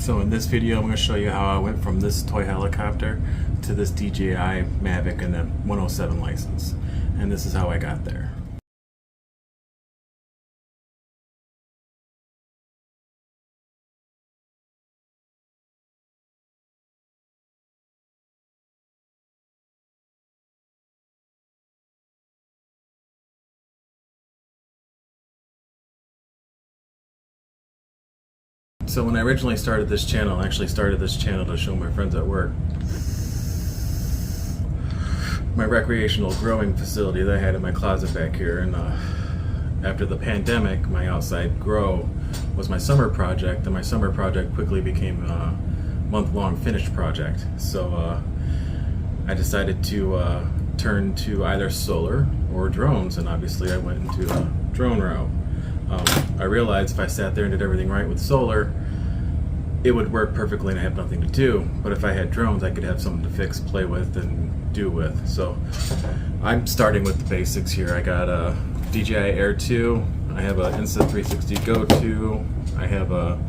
So in this video I'm going to show you how I went from this toy helicopter to this DJI Mavic and the 107 license. And this is how I got there. So when I originally started this channel, I actually started this channel to show my friends at work my recreational growing facility that I had in my closet back here. And after the pandemic, my outside grow was my summer project, and my summer project quickly became a month-long finished project. So I decided to turn to either solar or drones, and obviously I went into a drone route. I realized if I sat there and did everything right with solar, it would work perfectly and I have nothing to do. But if I had drones, I could have something to fix, play with, and do with. So I'm starting with the basics here. I got a DJI Air 2, I have a Insta360 Go 2, I have a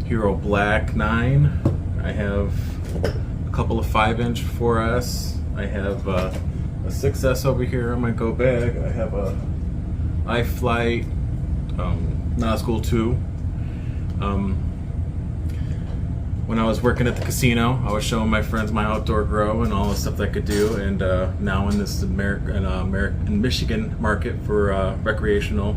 Hero Black 9, I have a couple of 5-inch 4S, I have a 6S over here on my Go bag, I have a iFlight Nazgul 2. When I was working at the casino, I was showing my friends my outdoor grow and all the stuff that I could do. And now in this in Michigan market for recreational,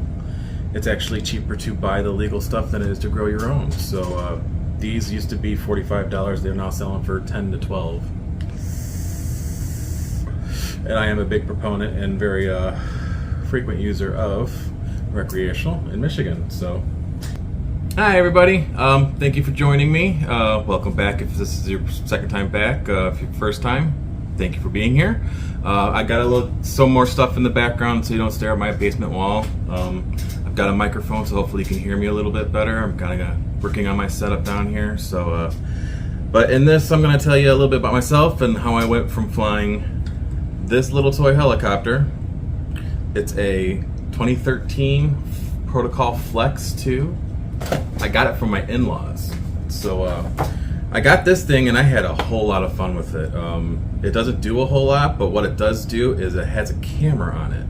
it's actually cheaper to buy the legal stuff than it is to grow your own. So these used to be $45. They're now selling for $10 to $12. And I am a big proponent and very frequent user of recreational in Michigan. So hi everybody, thank you for joining me. Welcome back if this is your second time back. If your first time, thank you for being here. I got some more stuff in the background so you don't stare at my basement wall. I've got a microphone so hopefully you can hear me a little bit better. I'm kind of working on my setup down here. So, but in this I'm going to tell you a little bit about myself and how I went from flying this little toy helicopter. It's a 2013 Protocol Flex 2. I got it from my in-laws. So I got this thing and I had a whole lot of fun with it. It doesn't do a whole lot, but what it does do is it has a camera on it.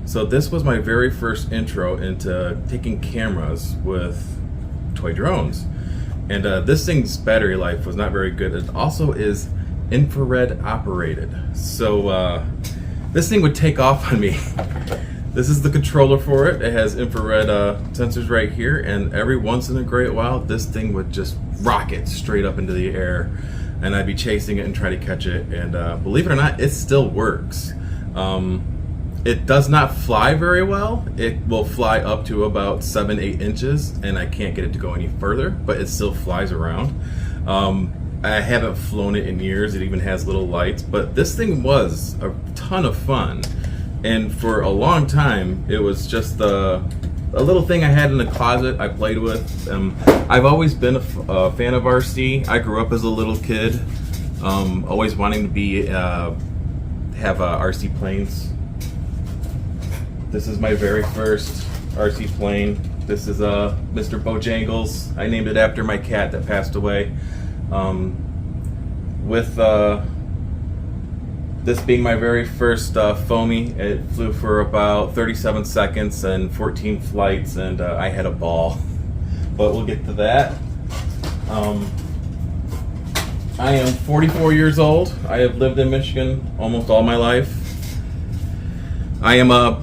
So this was my very first intro into taking cameras with toy drones. And this thing's battery life was not very good. It also is infrared operated. So this thing would take off on me. This is the controller for it. It has infrared sensors right here, and every once in a great while, this thing would just rocket straight up into the air, and I'd be chasing it and try to catch it, and believe it or not, it still works. It does not fly very well. It will fly up to about 7-8 inches, and I can't get it to go any further, but it still flies around. I haven't flown it in years. It even has little lights, but this thing was a ton of fun. And for a long time, it was just a little thing I had in the closet I played with. I've always been a fan of RC. I grew up as a little kid, always wanting to have RC planes. This is my very first RC plane. This is Mr. Bojangles. I named it after my cat that passed away. This being my very first foamy, it flew for about 37 seconds and 14 flights, and I had a ball. But we'll get to that. I am 44 years old. I have lived in Michigan almost all my life. I am a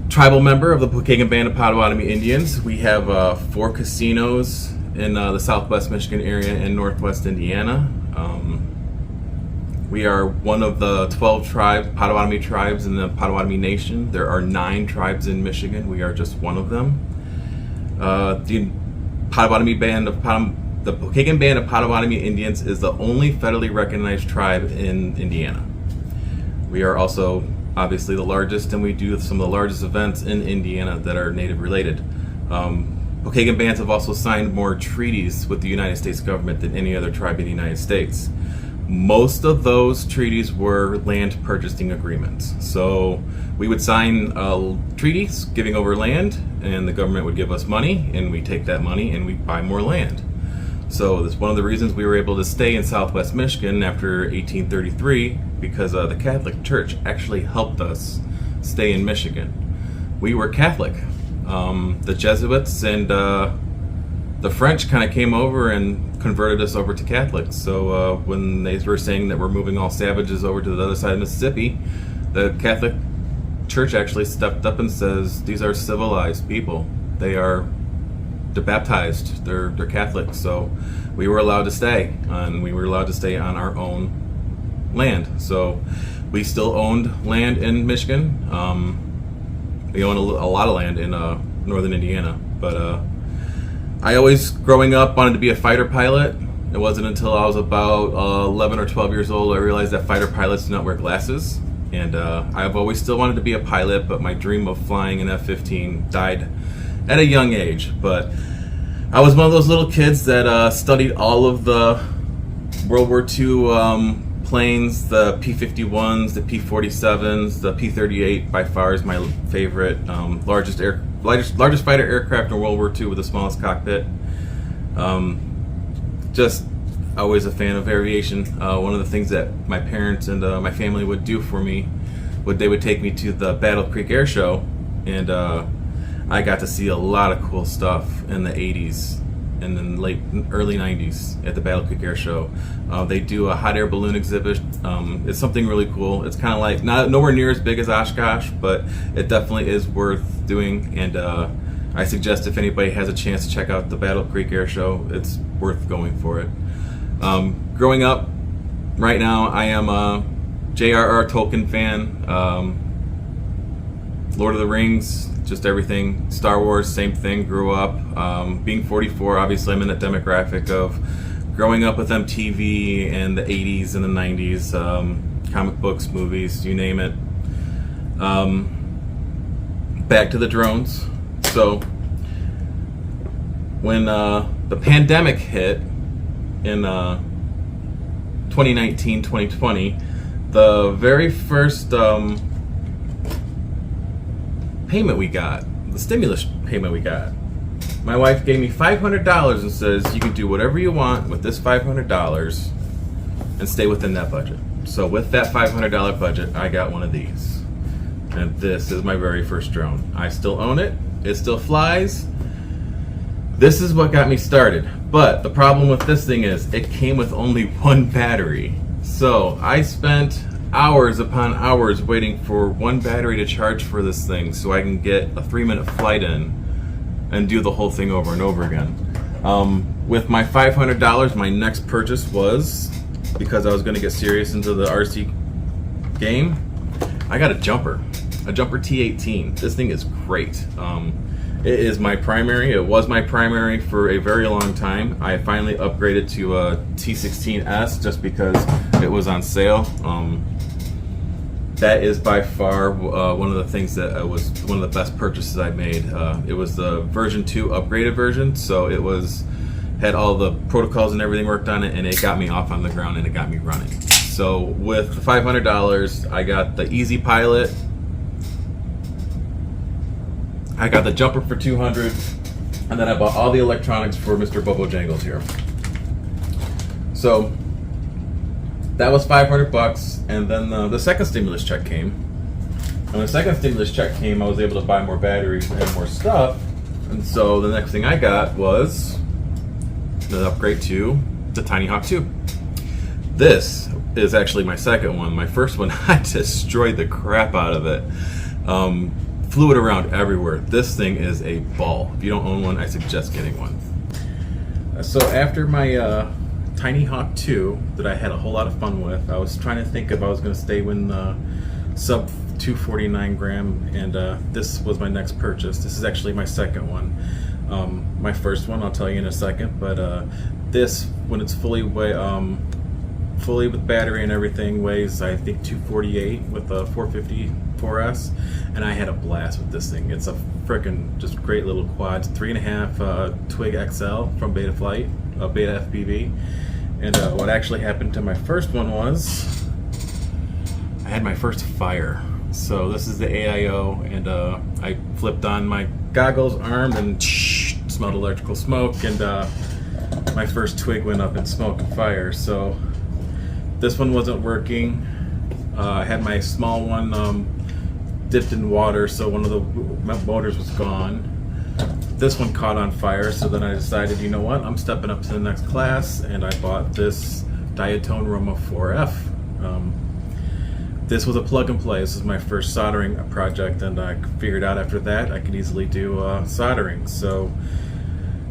tribal member of the Pokagon Band of Potawatomi Indians. We have 4 casinos in the southwest Michigan area and northwest Indiana. We are one of the 12 Potawatomi tribes in the Potawatomi Nation. There are 9 tribes in Michigan. We are just one of them. The Pokagon Band of Potawatomi Indians is the only federally recognized tribe in Indiana. We are also obviously the largest, and we do some of the largest events in Indiana that are Native related. Pokagon bands have also signed more treaties with the United States government than any other tribe in the United States. Most of those treaties were land purchasing agreements. So we would sign treaties giving over land, and the government would give us money, and we take that money and we buy more land. So that's one of the reasons we were able to stay in Southwest Michigan after 1833, because the Catholic Church actually helped us stay in Michigan. We were Catholic. The Jesuits and the French kind of came over and converted us over to Catholics. So when they were saying that we're moving all savages over to the other side of Mississippi, the Catholic Church actually stepped up and says, these are civilized people. They're baptized. They're Catholic. So we were allowed to stay, and we were allowed to stay on our own land. So we still owned land in Michigan. We own a lot of land in northern Indiana. But I always, growing up, wanted to be a fighter pilot. It wasn't until I was about 11 or 12 years old I realized that fighter pilots do not wear glasses. And I've always still wanted to be a pilot, but my dream of flying an F-15 died at a young age. But I was one of those little kids that studied all of the World War II planes, the P-51s, the P-47s, the P-38 by far is my favorite, largest fighter aircraft in World War II with the smallest cockpit. Just always a fan of aviation. One of the things that my parents and my family would do for me, they would take me to the Battle Creek Air Show, and I got to see a lot of cool stuff in the 80s and then early 90s at the Battle Creek Air Show. They do a hot air balloon exhibit. It's something really cool. It's kind of like nowhere near as big as Oshkosh, but it definitely is worth doing. And I suggest if anybody has a chance to check out the Battle Creek Air Show, it's worth going for it. Growing up, right now, I am a J.R.R. Tolkien fan. Lord of the Rings, just everything. Star Wars, same thing. Grew up. Being 44, obviously, I'm in that demographic of growing up with MTV and the 80s and the 90s, comic books, movies, you name it. Back to the drones. So, when the pandemic hit in 2019, 2020, the very first payment we got, the stimulus payment we got, my wife gave me $500 and says, you can do whatever you want with this $500 and stay within that budget. So with that $500 budget, I got one of these. And this is my very first drone. I still own it. It still flies. This is what got me started. But the problem with this thing is it came with only one battery. So I spent hours upon hours waiting for one battery to charge for this thing so I can get a 3-minute flight in and do the whole thing over and over again. With my $500, my next purchase was, because I was going to get serious into the RC game, I got a jumper T18. This thing is great. It is my primary. It was my primary for a very long time. I finally upgraded to a T16S just because it was on sale. That is by far one of the things that was one of the best purchases I made. It was the version 2 upgraded version, so it had all the protocols and everything worked on it, and it got me off on the ground and it got me running. So with the $500, I got the Easy Pilot. I got the jumper for $200, and then I bought all the electronics for Mr. Bobo Jangles here. So that was $500, and then the second stimulus check came. And when the second stimulus check came, I was able to buy more batteries and more stuff. And so the next thing I got was the upgrade to the Tiny Hawk 2. This is actually my second one. My first one, I destroyed the crap out of it. Flew it around everywhere. This thing is a ball. If you don't own one, I suggest getting one. So after my Tiny Hawk 2 that I had a whole lot of fun with, I was trying to think if I was going to stay in sub 249 gram, and this was my next purchase. This is actually my second one. My first one I'll tell you in a second, but this, when it's fully with battery and everything, weighs I think 248 with a 450 4S, and I had a blast with this thing. It's a frickin' just great little quad. 3.5 Twig XL from Betaflight, Beta FPV. And what actually happened to my first one was I had my first fire. So this is the AIO, and I flipped on my goggles, armed, and smelled electrical smoke, and my first twig went up in smoke and fire. So this one wasn't working. I had my small one dipped in water, so one of the motors was gone. This one caught on fire, so then I decided, you know what, I'm stepping up to the next class, and I bought this Diatone Roma 4F. This was a plug and play. This was my first soldering project, and I figured out after that I could easily do soldering. So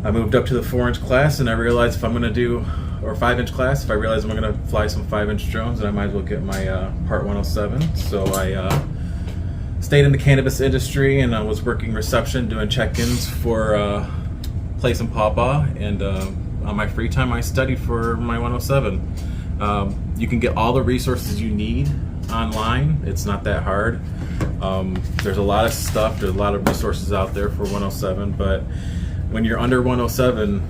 I moved up to the 4-inch class, and I realized if I'm going to do, or 5-inch class, if I realize I'm going to fly some 5-inch drones, then I might as well get my Part 107. So I stayed in the cannabis industry, and I was working reception, doing check-ins for Place and Pawpaw, and on my free time I studied for my 107. You can get all the resources you need online. It's not that hard. There's a lot of stuff, there's a lot of resources out there for 107, but when you're under 107,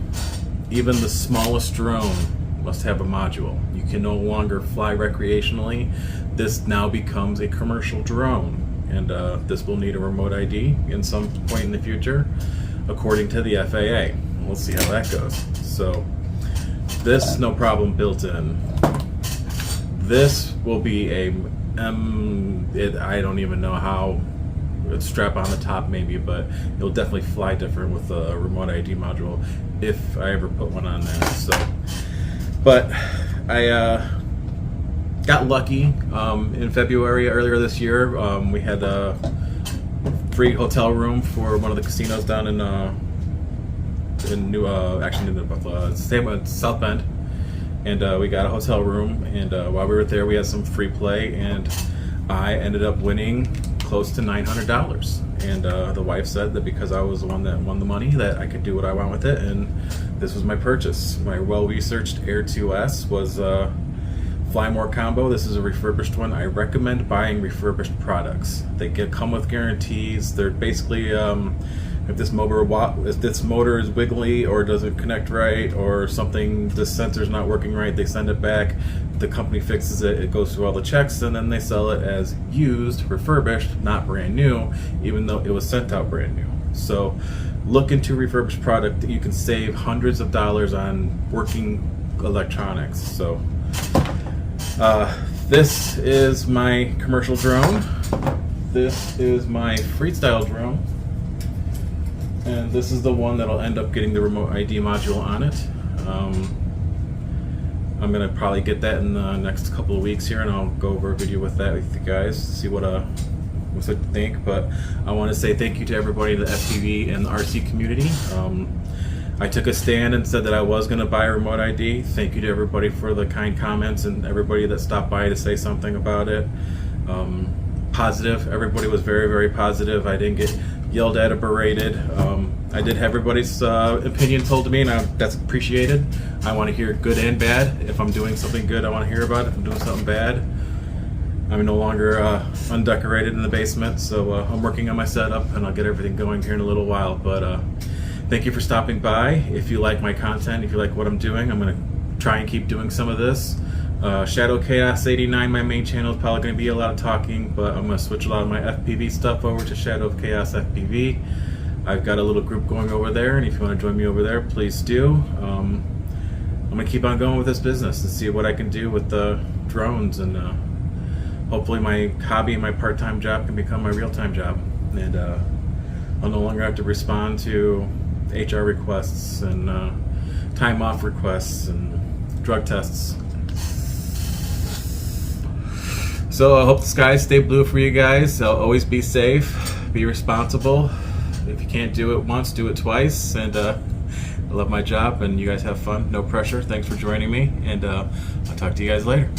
even the smallest drone must have a module. You can no longer fly recreationally. This now becomes a commercial drone, and this will need a remote ID in some point in the future, according to the FAA. We'll see how that goes. So this, no problem built in. This will be a I don't even know how. It's strap on the top maybe, but it'll definitely fly different with a remote ID module if I ever put one on there. So, but I got lucky in February earlier this year. We had a free hotel room for one of the casinos down in South Bend, and we got a hotel room. And while we were there, we had some free play, and I ended up winning close to $900. And the wife said that because I was the one that won the money, that I could do what I want with it, and this was my purchase. My well-researched Air 2S was Fly More combo. This is a refurbished one. I recommend buying refurbished products. They come with guarantees. They're basically if this motor is wiggly or doesn't connect right, or something, the sensor's not working right, they send it back. The company fixes it. It goes through all the checks, and then they sell it as used, refurbished, not brand new, even though it was sent out brand new. So look into refurbished product. You can save hundreds of dollars on working electronics. So this is my commercial drone. This is my freestyle drone. And this is the one that'll end up getting the remote ID module on it. I'm gonna probably get that in the next couple of weeks here, and I'll go over a video with that with you guys, see what you think. But I want to say thank you to everybody in the FPV and the RC community. I took a stand and said that I was gonna buy a remote ID. Thank you to everybody for the kind comments and everybody that stopped by to say something about it. Positive. Everybody was very, very positive. I didn't get yelled at or berated. I did have everybody's opinion told to me, and that's appreciated. I want to hear good and bad. If I'm doing something good, I want to hear about it. If I'm doing something bad, I'm no longer undecorated in the basement, so I'm working on my setup, and I'll get everything going here in a little while. But thank you for stopping by. If you like my content, if you like what I'm doing, I'm going to try and keep doing some of this. Shadow Chaos 89, my main channel, is probably going to be a lot of talking, but I'm going to switch a lot of my FPV stuff over to Shadow of Chaos FPV. I've got a little group going over there, and if you want to join me over there, please do. I'm going to keep on going with this business and see what I can do with the drones, and hopefully my hobby and my part-time job can become my real-time job, and I'll no longer have to respond to HR requests and time off requests and drug tests. So I hope the skies stay blue for you guys. Always be safe, be responsible. If you can't do it once, do it twice. And I love my job, and you guys have fun. No pressure. Thanks for joining me, and I'll talk to you guys later.